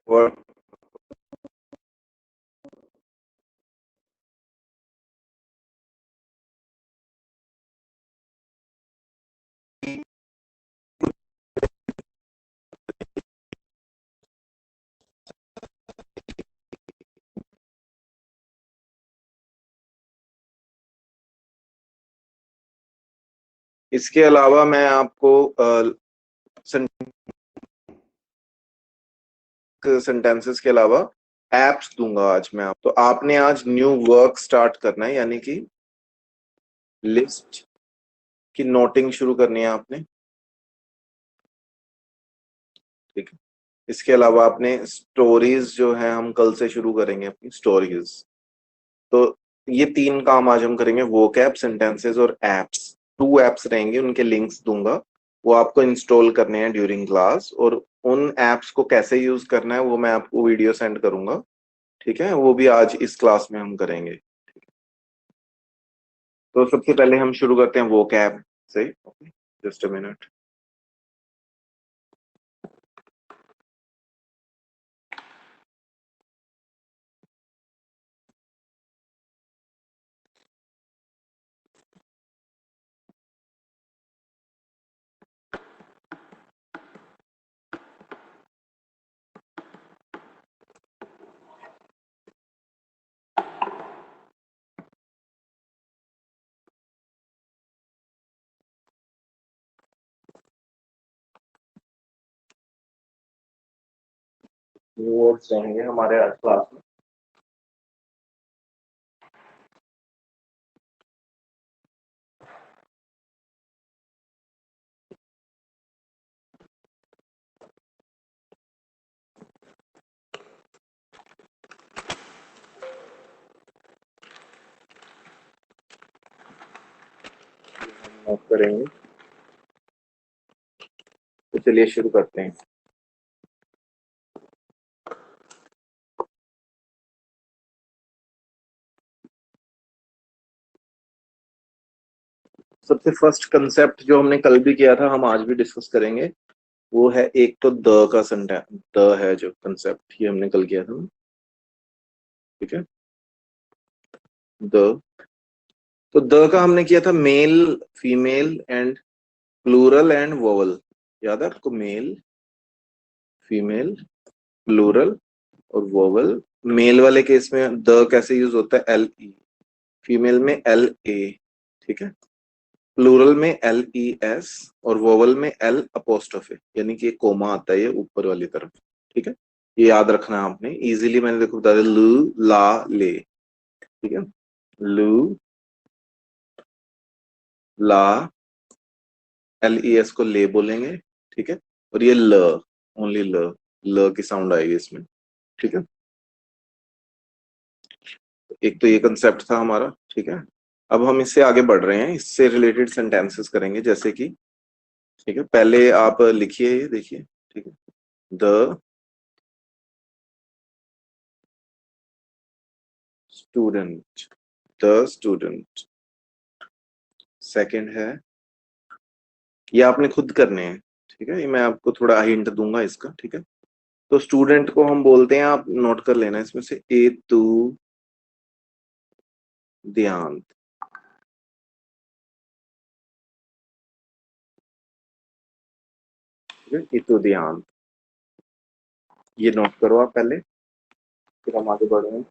Word इसके अलावा मैं आपको सेंटेंसेस के अलावा एप्स दूंगा आज मैं आप। तो आपने आज न्यू वर्क स्टार्ट करना है, यानी कि लिस्ट की नोटिंग शुरू करनी है आपने, ठीक है। इसके अलावा आपने स्टोरीज जो है हम कल से शुरू करेंगे अपनी स्टोरीज। तो ये तीन काम आज हम करेंगे, वोकैब, सेंटेंसेस और एप्स। 2 एप्स रहेंगे, उनके लिंक्स दूंगा, वो आपको इंस्टॉल करने हैं ड्यूरिंग क्लास, और उन एप्स को कैसे यूज करना है वो मैं आपको वीडियो सेंड करूंगा, ठीक है। वो भी आज इस क्लास में हम करेंगे। तो सबसे पहले हम शुरू करते हैं वोकैब से। Just a minute. वर्ड्स रहेंगे हमारे आज क्लास में। नोट करेंगे। तो चलिए शुरू करते हैं। सबसे फर्स्ट कंसेप्ट जो हमने कल भी किया था, हम आज भी डिस्कस करेंगे, वो है एक तो द का सेंटेंस। द है जो कंसेप्ट, ये हमने कल किया था, ठीक है। द, तो द का हमने किया था male, female and plural and vowel. याद है आपको? मेल, फीमेल, प्लूरल और वोवल। मेल वाले केस में द कैसे यूज होता है? L E. फीमेल में एल ए, ठीक है। प्लूरल में एल ई एस, और वोवल में एल अपोस्ट्रोफ ए, यानी कि कोमा आता है ये ऊपर वाली तरफ, ठीक है। ये याद रखना है आपने इजीली। मैंने देखो बता दिया, लू, ला, ले, ठीक है। लू, ला, एल ई एस को ले बोलेंगे, ठीक है। और ये ल, ओनली ल, ल की साउंड आएगी इसमें, ठीक है। एक तो ये कंसेप्ट था हमारा, ठीक है। अब हम इससे आगे बढ़ रहे हैं, इससे रिलेटेड सेंटेंसेस करेंगे, जैसे कि, ठीक है, पहले आप लिखिए, ये देखिए, ठीक है। The student, the student. Second है, ये आपने खुद करने हैं, ठीक है। ये मैं आपको थोड़ा हिंट दूंगा इसका, ठीक है। तो स्टूडेंट को हम बोलते हैं, आप नोट कर लेना इसमें से, ए तू ध्यान, ठीक है। ए तू ध्यान, ये नोट करो आप पहले, फिर हम आगे बढ़ रहे हैं।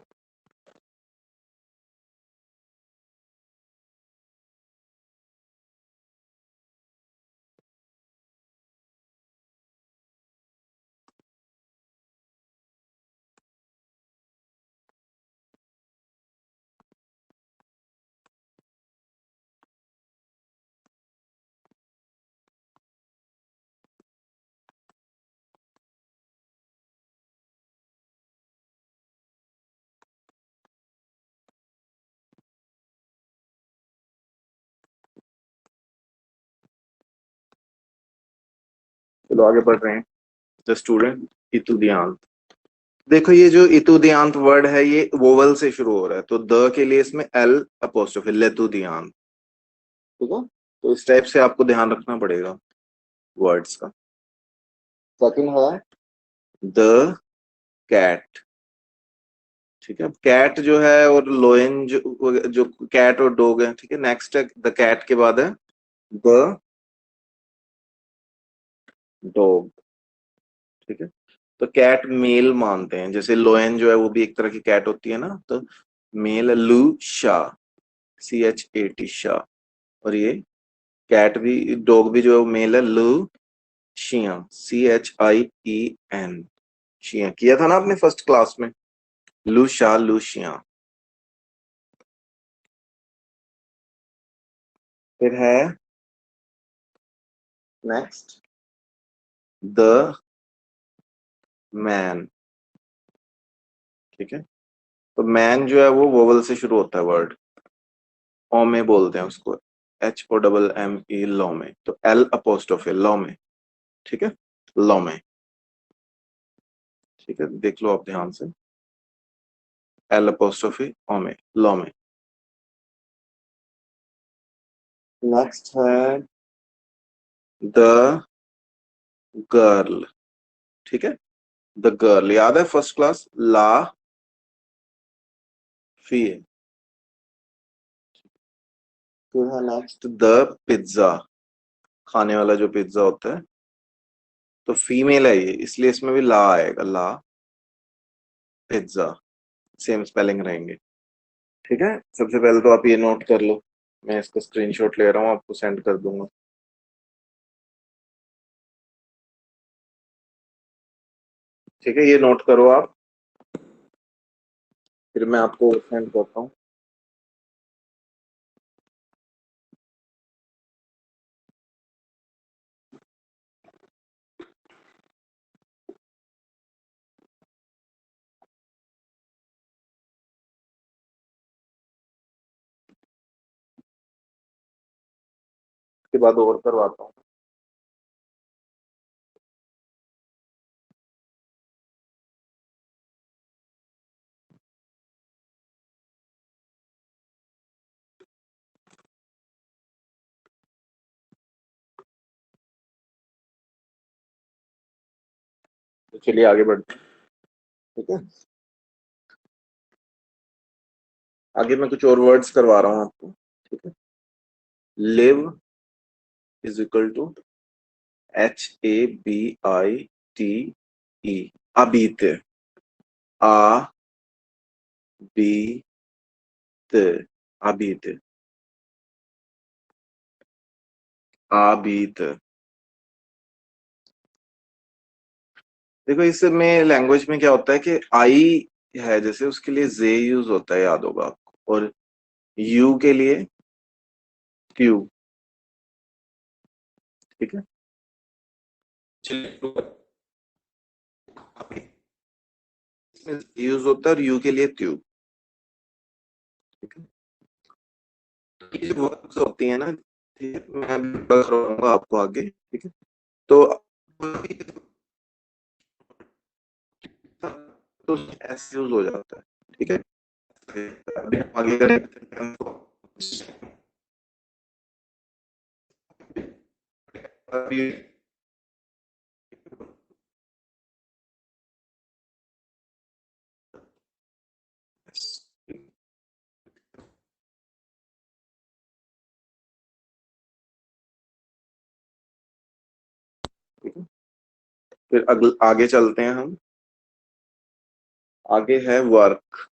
चलो आगे बढ़ रहे हैं। द स्टूडेंट, इतुदियांत। देखो ये जो इतुदियांत वर्ड है, ये वोवल से शुरू हो रहा है, तो द के लिए इसमें एल अपोस्ट्रोफी, लेतुदियांत, ठीक है। तो इस टाइप से आपको ध्यान रखना पड़ेगा। वर्ड्स का। सेकंड है द कैट। ठीक है, कैट जो है और लोयन जो कैट और डॉग है, ठीक है। नेक्स्ट है द कैट के बाद है द डॉग। ठीक है, तो कैट मेल मानते हैं, जैसे लोयन जो है वो भी एक तरह की कैट होती है ना, तो मेल लू शाह, CHAT शाह। और ये कैट भी, डॉग भी जो है वो मेल है लू शिया, CHIEN, शिया। किया था ना आपने फर्स्ट क्लास में, लू शाह लू शिया। फिर है नेक्स्ट द मैन। ठीक है, तो मैन जो है वो वोवल से शुरू होता है वर्ड, ओमे बोलते हैं उसको, HOMME, लॉ में, तो L अपोस्ट्रोफ है लॉ में। ठीक है, लॉ में। ठीक है, देख लो आप ध्यान से, L अपोस्ट्रोफ ओमे, लॉ में। नेक्स्ट है द गर्ल। ठीक है, द गर्ल याद है फर्स्ट क्लास, ला फी। फिर है नेक्स्ट द पिज्जा, खाने वाला जो पिज्जा होता है, तो फीमेल है ये, इसलिए इसमें भी ला आएगा, ला पिज्जा, सेम स्पेलिंग रहेंगे। ठीक है, सबसे पहले तो आप ये नोट कर लो, मैं इसका स्क्रीनशॉट ले रहा हूँ, आपको सेंड कर दूंगा। ठीक है, ये नोट करो आप, फिर मैं आपको सेंड करता हूँ। उसके बाद और करवाता हूँ। तो चलिए आगे बढ़ते हैं। ठीक है, आगे मैं कुछ और वर्ड्स करवा रहा हूँ आपको। ठीक है, live is equal to HABITE, अबीत, आ बी त, अबीत, आबीत। देखो इसमें लैंग्वेज में क्या होता है कि आई है, जैसे उसके लिए जे यूज होता है, याद होगा आपको, और यू के लिए क्यू। ठीक है, यूज होता है और यू के लिए ट्यूब। ठीक है, ये जो वर्ड्स होती है ना, ठीक है, मैं अभी बताऊंगा आपको आगे। ठीक है, तो तो ऐसे यूज हो जाता है। ठीक है, अभी हम आगे करेंगे। अभी ठीक है, फिर आगे चलते हैं हम। आगे है वर्क।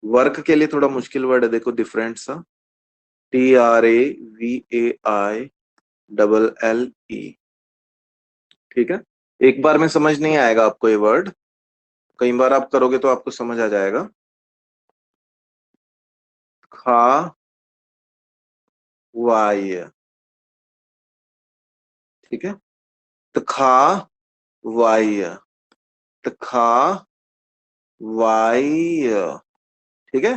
वर्क के लिए थोड़ा मुश्किल वर्ड है, देखो डिफरेंट सा, TRAVAI, ठीक है, एक बार में समझ नहीं आएगा आपको ये वर्ड, कई बार आप करोगे तो आपको समझ आ जाएगा। खा वाय। ठीक है, तो खा वाय, तो खा वाय। ठीक है,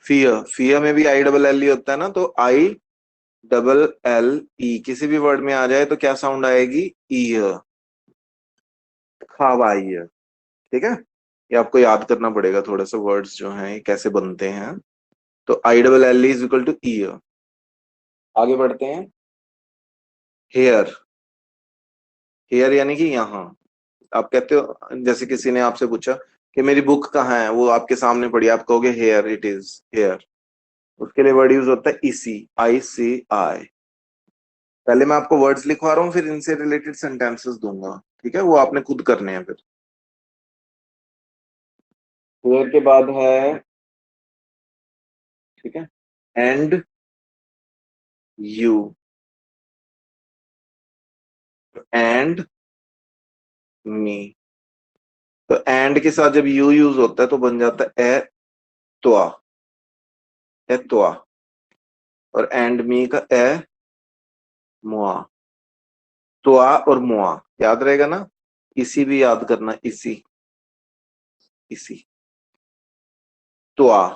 फियर, फियर में भी ILL होता है ना, तो ILLE किसी भी वर्ड में आ जाए तो क्या साउंड आएगी, ईयर, खावाई। ठीक है, ये आपको याद करना पड़ेगा थोड़ा सा, वर्ड्स जो हैं ये कैसे बनते हैं। तो ILL is equal two year. आगे बढ़ते हैं, हेयर, हेयर यानी कि यहाँ। आप कहते हो, जैसे किसी ने आपसे पूछा कि मेरी बुक कहाँ है, वो आपके सामने पड़ी, आप कहोगे हेयर इट इज, हेयर। उसके लिए वर्ड यूज होता है इसी, ICI। पहले मैं आपको वर्ड्स लिखवा रहा हूँ, फिर इनसे रिलेटेड सेंटेंसेस दूंगा, ठीक है, वो आपने खुद करने हैं फिर। हेयर के बाद है, ठीक है, एंड यू, एंड मी। तो एंड के साथ जब यू यूज होता है तो बन जाता है ए त्वा, ए त्वा। और एंड मी का ए मुआ। त्वा और मुआ याद रहेगा ना, इसी भी याद करना, इसी, इसी, त्वा,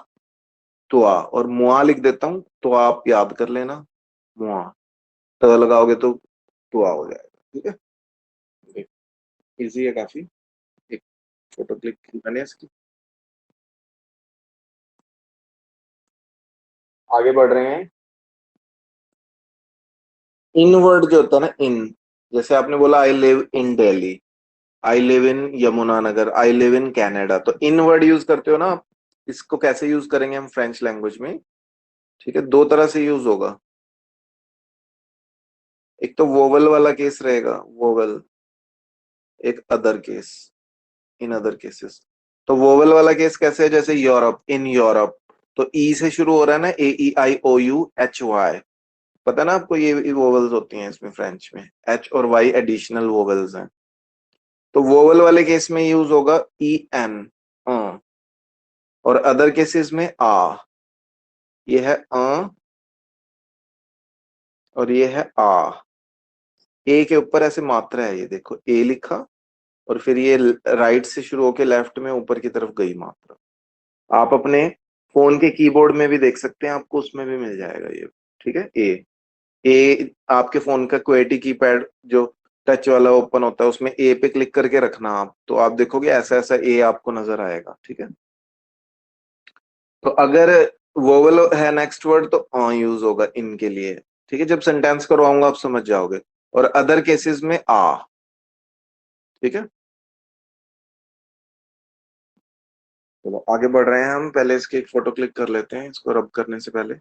त्वा और मुआ लिख देता हूं तो आप याद कर लेना, मुआ। तो लगाओगे तो त्वा हो जाएगा, ठीक है। इजी है काफी। एक फोटो क्लिक मैंने इसकी। आगे बढ़ रहे हैं। इन वर्ड जो होता है ना, इन, जैसे आपने बोला I live in Delhi, I live in Yamunanagar, I live in Canada, तो इन वर्ड यूज करते हो ना आप। इसको कैसे यूज करेंगे हम फ्रेंच लैंग्वेज में, ठीक है, दो तरह से यूज होगा। एक तो वोवल वाला केस रहेगा, वोवल। एक other case, in other cases. तो वोवल वाला केस कैसे है, जैसे यूरोप, इन यूरोप, तो ई से शुरू हो रहा है ना, AEIOUHY। पता है ना आपको, ये वोवल्स होती हैं इसमें फ्रेंच में, एच और वाई एडिशनल वोवल्स हैं। तो वोवल वाले केस में यूज होगा EN, और अदर केसेस में आ। ये है और ये है आ। ए के ऊपर ऐसे मात्रा है, ये देखो ए लिखा, और फिर ये राइट से शुरू होके लेफ्ट में ऊपर की तरफ गई मात्रा। आप अपने फोन के कीबोर्ड में भी देख सकते हैं, आपको उसमें भी मिल जाएगा ये, ठीक है। ए, ए आपके फोन का क्वेटी कीपैड जो टच वाला ओपन होता है, उसमें ए पे क्लिक करके रखना आप, तो आप देखोगे ऐसा ऐसा ए आपको नजर आएगा, ठीक है। तो अगर वोवल है नेक्स्ट वर्ड तो यूज होगा इनके लिए, ठीक है, जब सेंटेंस करवाऊंगा आप समझ जाओगे। और अदर केसेस में आ, ठीक है। चलो आगे बढ़ रहे हैं हम, पहले इसकी एक फोटो क्लिक कर लेते हैं इसको रब करने से पहले।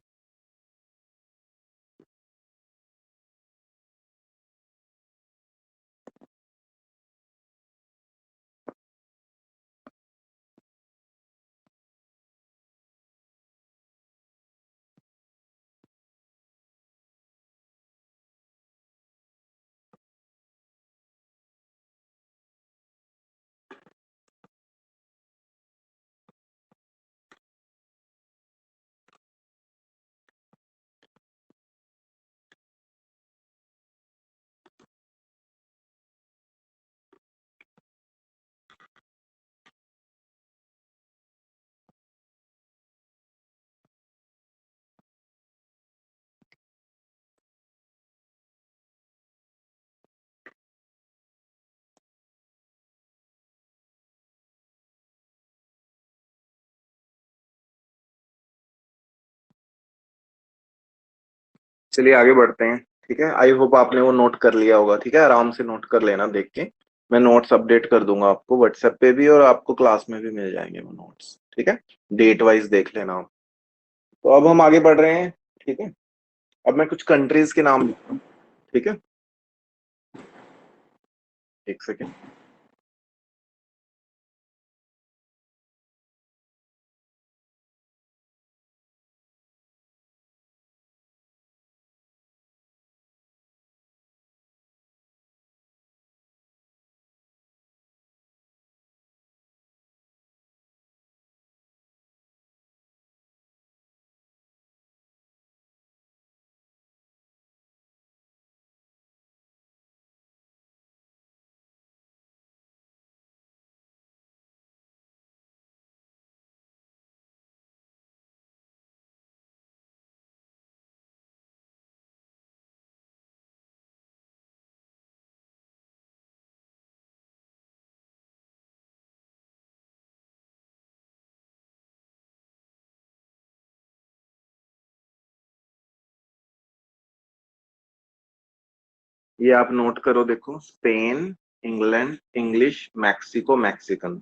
चलिए आगे बढ़ते हैं, ठीक है। आई होप आपने वो नोट कर लिया होगा, ठीक है, आराम से नोट कर लेना देख के। मैं नोट्स अपडेट कर दूंगा आपको व्हाट्सएप पे भी, और आपको क्लास में भी मिल जाएंगे वो नोट्स, ठीक है। डेट वाइज देख लेना आप। तो अब हम आगे बढ़ रहे हैं, ठीक है। अब मैं कुछ कंट्रीज के नाम लिखता हूँ, ठीक है। एक सेकेंड। ये आप नोट करो, देखो, Spain, England, English, Mexico, Mexican.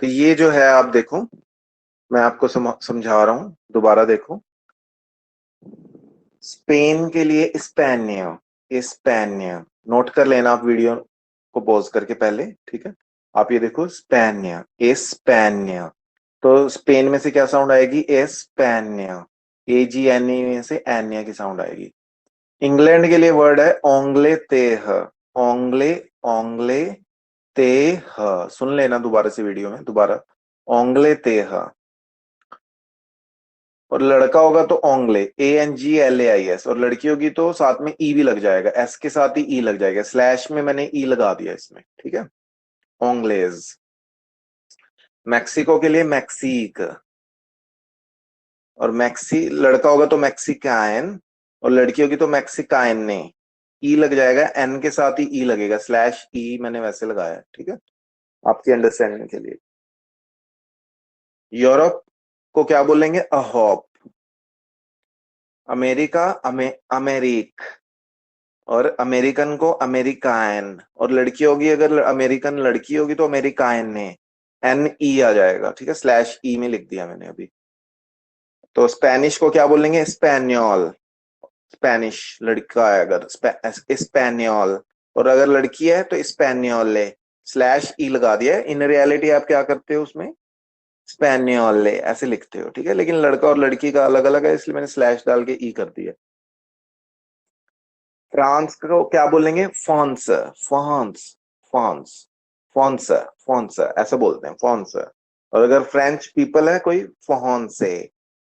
तो ये जो है आप देखो, मैं आपको समझा रहा हूं, दोबारा देखो। स्पेन के लिए स्पेनियो, स्पेनियो। नोट कर लेना आप वीडियो को पॉज करके पहले, ठीक है। आप ये देखो स्पेनिया, स्पेनिया। तो स्पेन में से क्या साउंड आएगी? एस्पेनिया। AGNE में से एनिया की साउंड आएगी। इंग्लैंड के लिए वर्ड है ओंगले तेह, ओंगले, ओंगले तेह। सुन लेना दोबारा से वीडियो में, दोबारा। ओंगले तेह। और लड़का होगा तो ओंगले, ANGLAIS। और लड़की होगी तो साथ में ई भी लग जाएगा, एस के साथ ही ई लग जाएगा, स्लैश में मैंने ई लगा दिया इसमें, ठीक है। ओंगलेज। मैक्सिको के लिए मैक्सीक। और मैक्सी लड़का होगा तो मैक्सिकायन, और लड़की होगी तो मैक्सिकायन ने। ई लग जाएगा, एन के साथ ही ई लगेगा, स्लैश ई मैंने वैसे लगाया, ठीक है, आपकी अंडरस्टैंडिंग के लिए। यूरोप को क्या बोलेंगे? अहोप। अमेरिका, अमेरिक। और अमेरिकन को अमेरिकान। और लड़की होगी, अगर अमेरिकन लड़की होगी तो अमेरिकान ने, NE आ जाएगा, ठीक है, स्लैश ई में लिख दिया मैंने अभी। तो स्पेनिश को क्या बोलेंगे? स्पेनियोल। स्पेनिश लड़का है अगर, स्पेनियोल। और अगर लड़की है तो स्पेनियोले, स्लैश ई लगा दिया है। इन रियलिटी आप क्या करते हो उसमें? स्पेनियोले ऐसे लिखते हो, ठीक है, लेकिन लड़का और लड़की का अलग अलग है, इसलिए मैंने स्लैश डाल के ई कर दिया। फ्रांस को क्या बोलेंगे? France, France, France, France, France ऐसा बोलते हैं, फ्रांस। और अगर फ्रेंच पीपल है कोई, फ्रांसे,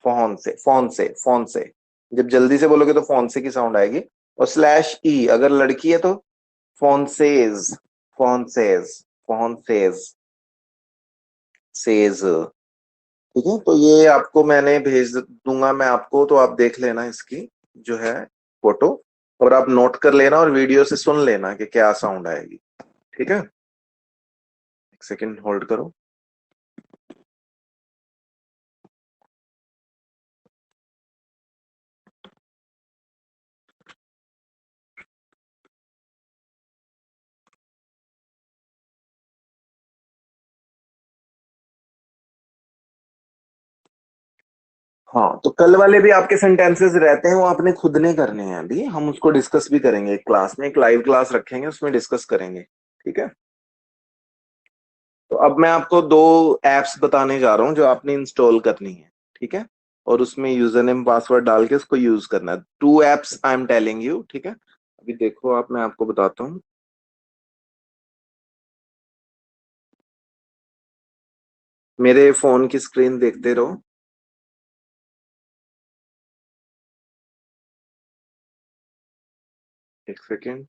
फ्रांसे, फ्रांसे, फ्रांसे। जब जल्दी से बोलोगे तो फ्रांसे की साउंड आएगी। और स्लैश ई अगर लड़की है तो फ्रांसेज, फ्रांसेज, फ्रांसेज, सेज, ठीक है। तो ये आपको मैंने भेज दूंगा मैं आपको, तो आप देख लेना इसकी जो है फोटो। और आप नोट कर लेना और वीडियो से सुन लेना कि क्या साउंड आएगी, ठीक है। एक सेकंड होल्ड करो। हाँ, तो कल वाले भी आपके सेंटेंसेस रहते हैं, वो आपने खुद ने करने हैं। अभी हम उसको डिस्कस भी करेंगे एक क्लास में, एक लाइव क्लास रखेंगे, उसमें डिस्कस करेंगे, ठीक है। तो अब मैं आपको दो एप्स बताने जा रहा हूँ जो आपने इंस्टॉल करनी है, ठीक है। और उसमें यूजर नेम पासवर्ड डाल के उसको यूज करना है। 2 apps I am telling you, ठीक है। अभी देखो आप, मैं आपको बताता हूँ। मेरे फोन की स्क्रीन देखते रहो। एक सेकेंड।